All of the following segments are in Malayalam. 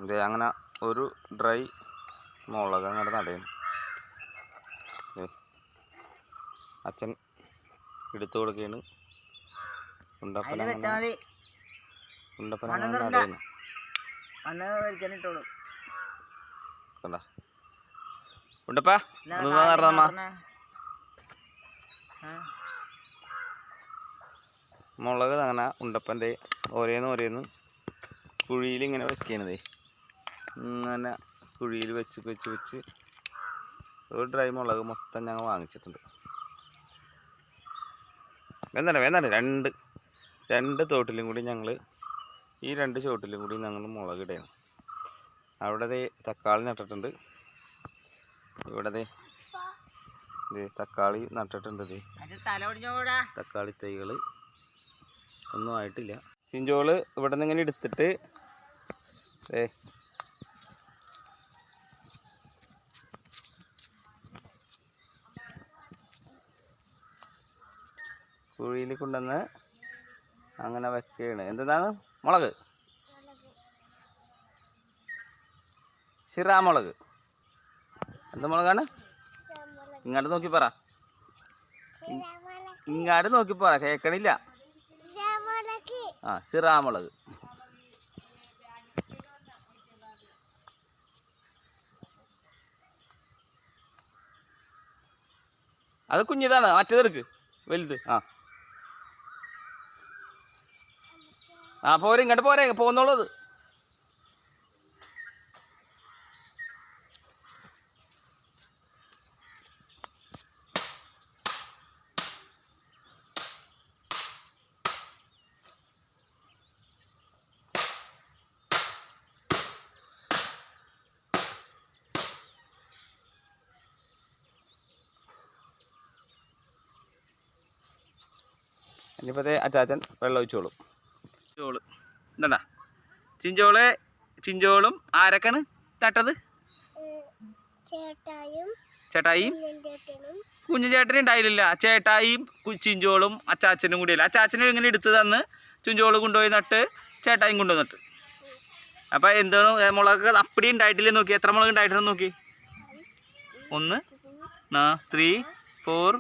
ഇതേ അങ്ങനെ ഒരു ഡ്രൈ മുളക് അങ്ങോട്ട് നടയും. അച്ഛൻ എടുത്തു കൊടുക്കുകയാണ്. ഉണ്ടപ്പന നടയുന്നു. ഉണ്ടപ്പ മുളക് അങ്ങനെ ഉണ്ടപ്പൻ്റെ ഓരോന്ന് കുഴിയിൽ ഇങ്ങനെ വെക്കണതേ. ഇങ്ങനെ കുഴിയിൽ വെച്ച് ഒരു ഡ്രൈ മുളക് മൊത്തം ഞങ്ങൾ വാങ്ങിച്ചിട്ടുണ്ട്. വേന്താണ് രണ്ട് തോട്ടിലും കൂടി ഞങ്ങൾ ഈ രണ്ട് ചോട്ടിലും കൂടി ഞങ്ങൾ മുളക് ഇടണം. അവിടെ തക്കാളി നട്ടിട്ടുണ്ട്. ഇവിടെ തക്കാളി നട്ടിട്ടുണ്ട്. തക്കാളി തൈകൾ ഒന്നും ആയിട്ടില്ല. ചിഞ്ചോള് ഇവിടെ നിന്ന് ഇങ്ങനെ എടുത്തിട്ട് കുഴിയിൽ കൊണ്ടുവന്ന് അങ്ങനെ വെക്കുകയാണ്. എന്താണ് മുളക്? ശിറാമുളക്. എന്ത് മുളകാണ്? ഇങ്ങോട്ട് നോക്കി പറ. ഇങ്ങോട്ട് നോക്കി പറ, കേൾക്കണില്ല. ആ, ശിറാമുളക്. അത് കുഞ്ഞിതാണ്, മറ്റേതെടുക്ക്, വലുത്. പോരെ, ഇങ്ങോട്ട് പോരെ, പോന്നോളൂ. ഇനിയിപ്പോൾ അച്ചാച്ചൻ വെള്ളം ഒഴിച്ചോളും. എന്താ ചിഞ്ചോളും ആരൊക്കെയാണ് നട്ടത്? ചേട്ടായിയും കുഞ്ഞു ചേട്ടനും ഉണ്ടായില്ല. ചേട്ടായിയും ചിഞ്ചോളും അച്ചാച്ചനും കൂടിയല്ല. അച്ചാച്ചനും ഇങ്ങനെ എടുത്ത് തന്ന് ചിഞ്ചോള് കൊണ്ടുപോയി നട്ട്, ചേട്ടായും കൊണ്ടുപോയി നട്ട്. അപ്പം എന്താണ് മുളക് അപ്പടി ഉണ്ടായിട്ടില്ലേ നോക്കി. എത്ര മുളക് ഉണ്ടായിട്ടെന്ന് നോക്കി. 1 3 4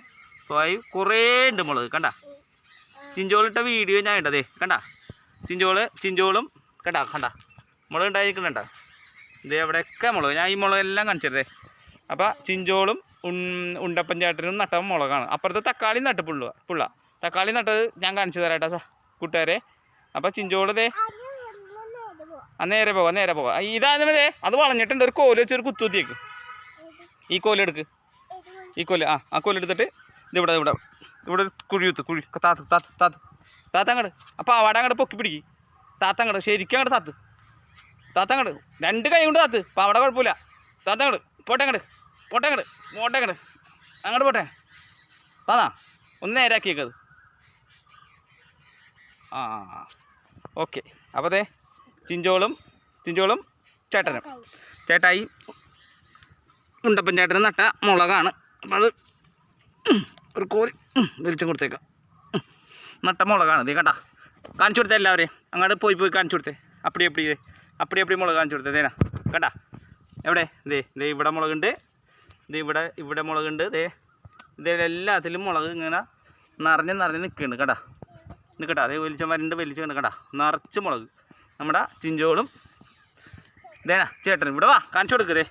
5 കുറേ ഉണ്ട് മുളക്. കണ്ട ചിഞ്ചോളിട്ട വീഡിയോ ഞാൻ ഇട്ടതേ. കണ്ട ചിഞ്ചോളും കണ്ട മുളക് ഉണ്ടായിരിക്കണ്ട. ഇതേ എവിടെയൊക്കെ മുളക്. ഞാൻ ഈ മുളകെല്ലാം കാണിച്ചതേ. അപ്പം ചിഞ്ചോളും ഉണ്ടപ്പൻ ചേട്ടനും നട്ട മുളകാണ്. അപ്പുറത്ത് തക്കാളി നട്ട് പുള്ള തക്കാളി നട്ടത് ഞാൻ കാണിച്ചു തരാം കേട്ടോ കൂട്ടുകാരെ. അപ്പം ചിഞ്ചോളതേ നേരെ പോകാം. ഇതാതെ അത് വളഞ്ഞിട്ടുണ്ട്. ഒരു കോല് വെച്ചൊരു കുത്തുത്തിയേക്ക്. ഈ കോലെടുക്ക്. ഈ കോല് ആ കോലെടുത്തിട്ട് ഇവിടെ ഒരു കുഴി താത്ത അങ്ങോട്ട്. അപ്പം അവിടെ അങ്ങോട്ട് പൊക്കി പിടിക്കും. താത്ത അങ്ങോട്ട് ശരിക്കും അങ്ങോട്ട് താത്ത അങ്ങോട്ട് 2 കൈ കൊണ്ട് താത്ത്. അപ്പം അവിടെ കുഴപ്പമില്ല. താത്ത അങ്ങോട്ട് പോട്ടെ അങ്ങോട്ട് പോട്ടെ. പാതാ ഒന്ന് നേരാക്കിയേക്കത്. ഓക്കെ. അപ്പോൾ അതെ ചിഞ്ചോളും ചേട്ടായി ഉണ്ടപ്പൻ ചേട്ടനും നട്ട മുളകാണ്. അപ്പം അത് ഒരു കോരി വെളിച്ചം കൊടുത്തേക്കാം. നട്ട മുളകാണ്. ഇത് കേട്ടാ കാണിച്ചു കൊടുത്തേ എല്ലാവരെയും. അങ്ങോട്ട് പോയി കാണിച്ചു കൊടുത്തേ. അപ്പടി മുളക് കാണിച്ചു കൊടുത്തേ. തേനാ കേട്ടാ. എവിടെ ദേ ഇവിടെ മുളകുണ്ട്. ഇവിടെ മുളകുണ്ട്. ഇതെല്ലാത്തിലും മുളക് ഇങ്ങനെ നിറഞ്ഞ് നിൽക്കുന്നുണ്ട്. കേട്ടാ അതേ വലിച്ചു കേട്ടാ നിറച്ച് മുളക്. നമ്മുടെ ചിഞ്ചോളും ഇതേനാ ചേട്ടനും ഇവിടെ വാ കാണിച്ചു കൊടുക്കതേ.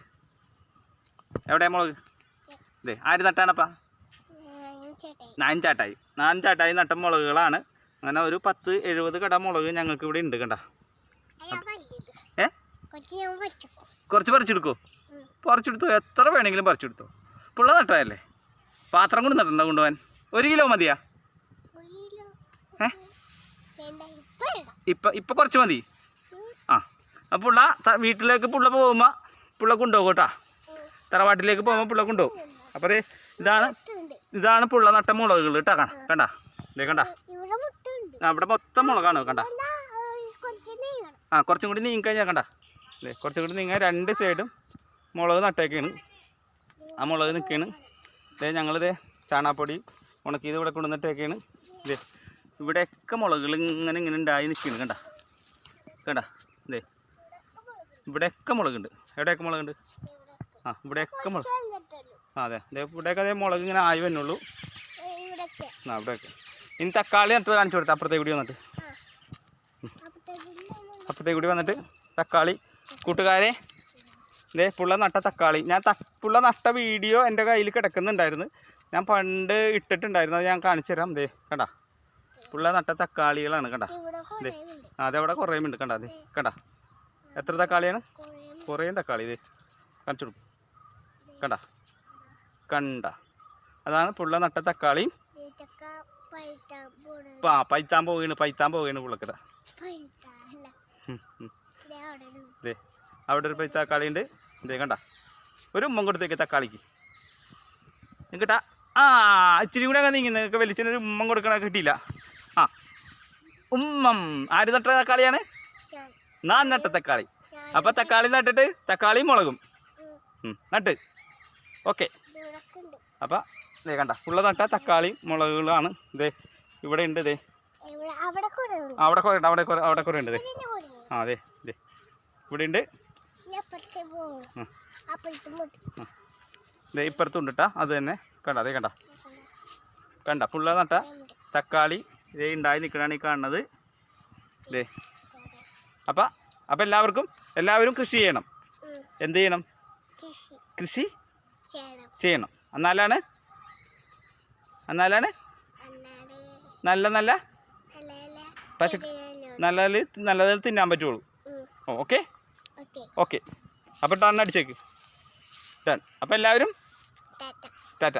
എവിടെ മുളക്? ആര് നട്ടാണപ്പാ? ഞാൻ ചാട്ടായി നട്ട മുളകുകളാണ്. അങ്ങനെ ഒരു 10-70 കട മുളക് ഞങ്ങൾക്ക് ഇവിടെ ഉണ്ട്. കണ്ട കുറച്ച് പറിച്ചെടുത്തോ. എത്ര വേണമെങ്കിലും പറിച്ചെടുത്തോ. പുള്ള നട്ടതല്ലേ. പാത്രം കൊണ്ട് നട്ടണ്ട കൊണ്ടുപോകാൻ. 1 കിലോ മതിയാ? ഇപ്പം കുറച്ച് മതി. പുള്ള വീട്ടിലേക്ക് പോകുമ്പോൾ പുള്ള കൊണ്ടുപോകും കേട്ടോ. തറവാട്ടിലേക്ക് പോകുമ്പോൾ പുള്ള കൊണ്ടുപോകും. അപ്പോൾ അതെ ഇതാണ് പുള്ള നട്ട മുളകുകൾ കേട്ടോ. കണ്ട ഇവിടെ മൊത്തം മുളകാണ്. കണ്ട കുറച്ചും കൂടി നീങ്ങിക്കഴിഞ്ഞാൽ കണ്ട കുറച്ചും കൂടി നീങ്ങാൻ 2 സൈഡും മുളക് നട്ടേക്കാണ്. ആ മുളക് നിൽക്കുകയാണ്. ഞങ്ങളിത് ചാണാപ്പൊടി ഉണക്കിയത് ഇവിടെ കൊണ്ടുവന്നിട്ടേക്കാണ്. ഇവിടെയൊക്കെ മുളകുകൾ ഇങ്ങനെ ഉണ്ടായി നിൽക്കുകയാണ്. കണ്ട ഇവിടെയൊക്കെ മുളകുണ്ട്. എവിടെയൊക്കെ മുളകുണ്ട്? ആ ഇവിടെയൊക്കെ മുളക്. ആ അതെ ഇവിടെയൊക്കെ അതേ മുളക് ഇങ്ങനെ ആയി വന്നുള്ളൂ. ആ ഇവിടെയൊക്കെ. ഇനി തക്കാളി നട്ടത് കാണിച്ചു കൊടുത്താൽ അപ്പുറത്തേക്ക് കൂടി വന്നിട്ട്, അപ്പുറത്തേക്ക് കൂടി വന്നിട്ട് തക്കാളി കൂട്ടുകാരെ ഇതേ പുള്ള നട്ട തക്കാളി. ഞാൻ പുള്ള നട്ട വീഡിയോ എൻ്റെ കയ്യിൽ കിടക്കുന്നുണ്ടായിരുന്നു. ഞാൻ പണ്ട് ഇട്ടിട്ടുണ്ടായിരുന്നു. അത് ഞാൻ കാണിച്ചു തരാം. ദേ കണ്ട പുള്ള നട്ട തക്കാളികളാണ്. കണ്ട ദേ അതവിടെ കുറേ ഉണ്ട്. കണ്ട അതെ കണ്ട എത്ര തക്കാളിയാണ്? കുറേ തക്കാളി. ഇതേ കാണിച്ചു കൊടുക്കും. കണ്ട കണ്ട അതാണ് പുള്ള നട്ട തക്കാളിയും. പൈത്താൻ പോവുകയാണ് പുള്ളക്കട. ദേ അവിടെ ഒരു തക്കാളി ഉണ്ട്. ഇതേ കണ്ട ഒരു ഉമ്മം കൊടുത്തേക്ക് തക്കാളിക്ക് കിട്ടാ. ആ ഇച്ചിരി കൂടെ അങ്ങനെ നീങ്ങുന്നത്. നിങ്ങൾക്ക് വലിച്ചൊരു ഉമ്മം കൊടുക്കണ കിട്ടിയില്ല. ആ ഉമ്മം ആര് നട്ട തക്കാളിയാണ്? ഞാൻ നട്ട തക്കാളി. അപ്പം തക്കാളി നട്ടിട്ട് തക്കാളിയും മുളകും നട്ട്. ഓക്കെ. അപ്പം ഇതേ കണ്ട പുള്ള നട്ട തക്കാളിയും മുളകുകളാണ്. ഇതേ ഇവിടെ ഉണ്ട്. ഇതേ അവിടെ കുറേ ഉണ്ട്. അവിടെ കുറേ ഉണ്ട്. ഇതേ ആ അതെ ഇതേ ഇവിടെ ഉണ്ട്. ഇതേ ഇപ്പുറത്തും ഉണ്ട് കേട്ടോ. അത് തന്നെ കണ്ട. അതേ കണ്ട പുള്ള നട്ട തക്കാളി ഇതേ ഉണ്ടായി നിൽക്കണതാണ് ഈ കാണുന്നത്. ഇതേ അപ്പം എല്ലാവരും കൃഷി ചെയ്യണം. എന്ത് ചെയ്യണം? കൃഷി ചെയ്യണം. എന്നാലാണ് നല്ല പശു നല്ലതിൽ തിന്നാൻ പറ്റുള്ളൂ. Okay okay. അപ്പം ടൺ അടിച്ചേക്ക്. ടൺ. അപ്പം എല്ലാവരും ടാറ്റ.